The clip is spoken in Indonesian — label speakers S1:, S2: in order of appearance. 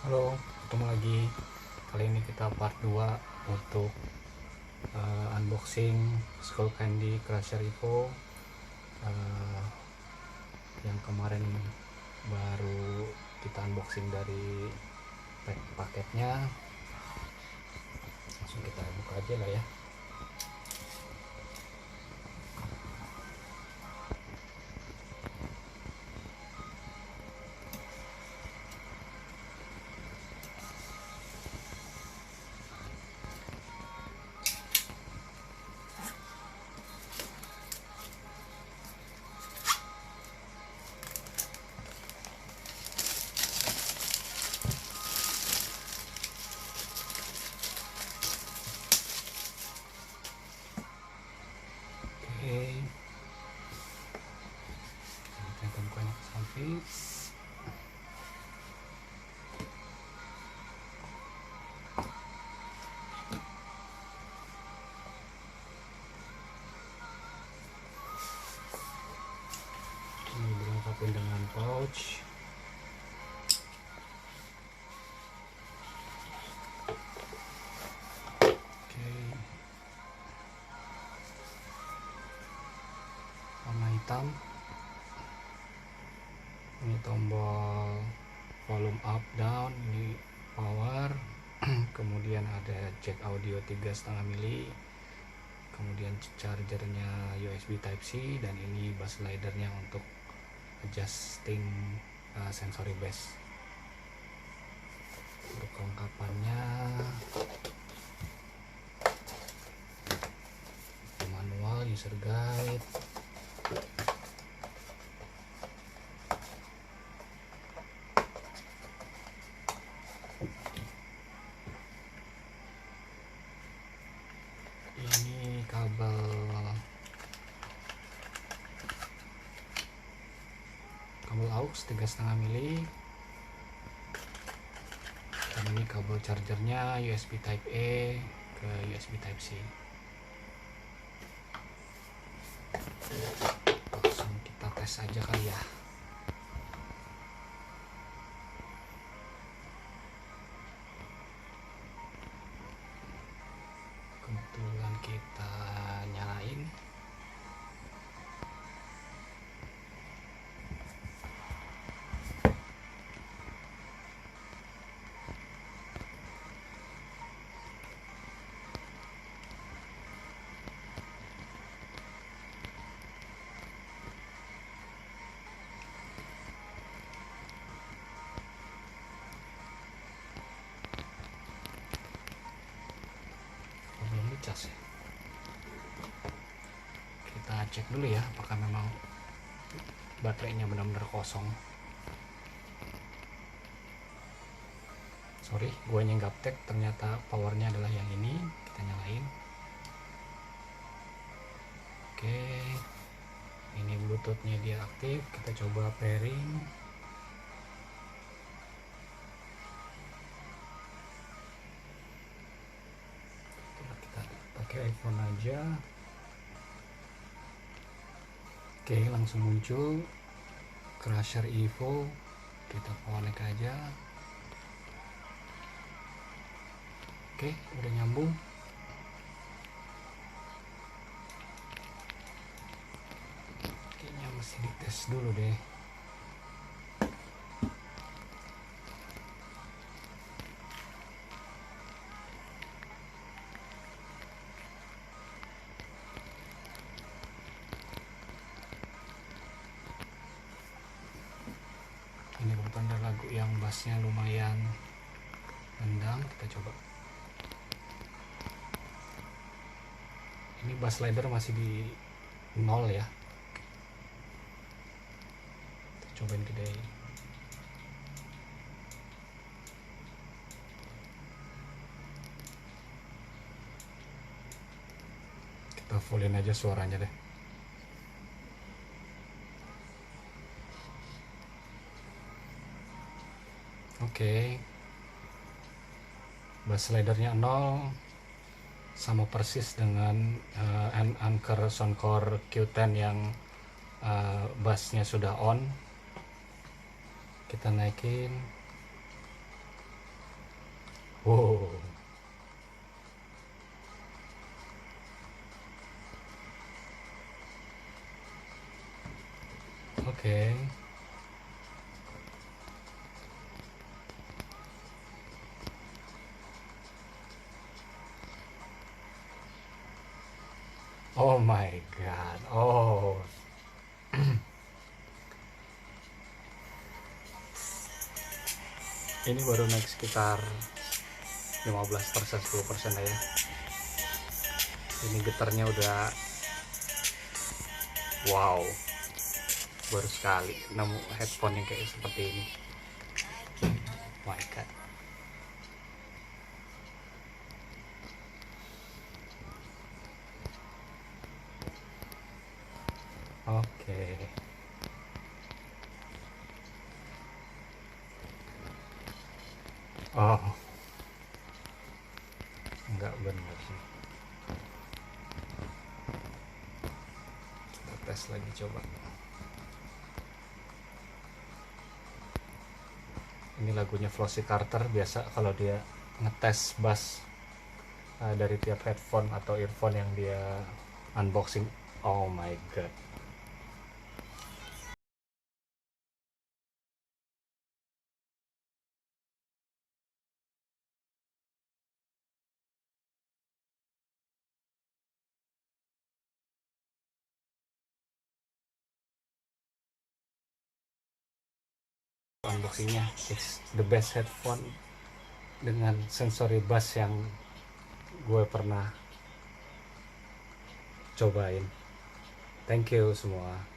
S1: Halo, ketemu lagi. Kali ini kita part 2 untuk unboxing Skullcandy Crusher Evo. Yang kemarin baru kita unboxing dari paketnya. Langsung kita buka aja lah ya. Oke, kita bukanya ke samping. Ini dilengkapi dengan pouch. Oke, warna hitam. Ini tombol volume up down, ini power. Kemudian ada jack audio 3,5 mili, kemudian chargernya USB Type C, dan ini bass slidernya untuk adjusting sensory bass. Untuk kelengkapannya manual, user guide, ini kabel aux 3,5 mili, dan ini kabel chargernya USB Type A ke USB Type C. Langsung kita tes aja kali ya. Kebetulan kita nyalain. Belum dicas ya. Kita cek dulu ya apakah memang baterainya benar-benar kosong. Sorry, gue gaptek, ternyata powernya adalah yang ini. Kita nyalain. Oke, ini bluetoothnya dia aktif. Kita coba pairing. Kita pakai iPhone aja. Oke, langsung muncul Crusher Evo. Kita connect aja. Oke, udah nyambung. Kayaknya mesti dites dulu deh. Ini kebetulan ada lagu yang bassnya lumayan nendang. Kita coba. Ini bass slider masih di 0 ya. Kita cobain gede. Kita fullin aja suaranya deh. Oke, bass slidernya 0, sama persis dengan Anker Soundcore Q10 yang bassnya sudah on. Kita naikin. Wow. Oke. Oh my god. Oh. Ini baru naik sekitar 15% 10% lah ya. Ini getarnya udah wow. Baru sekali nemu headphone yang kayak seperti ini. Oh my god. Oke. Oh, nggak bener sih. Kita tes lagi coba. Ini lagunya Flossie Carter. Biasa kalau dia ngetes bass dari tiap headphone atau earphone yang dia unboxing. Oh my god. Unboxingnya it's the best headphone dengan sensory bass yang gue pernah cobain. Thank you semua.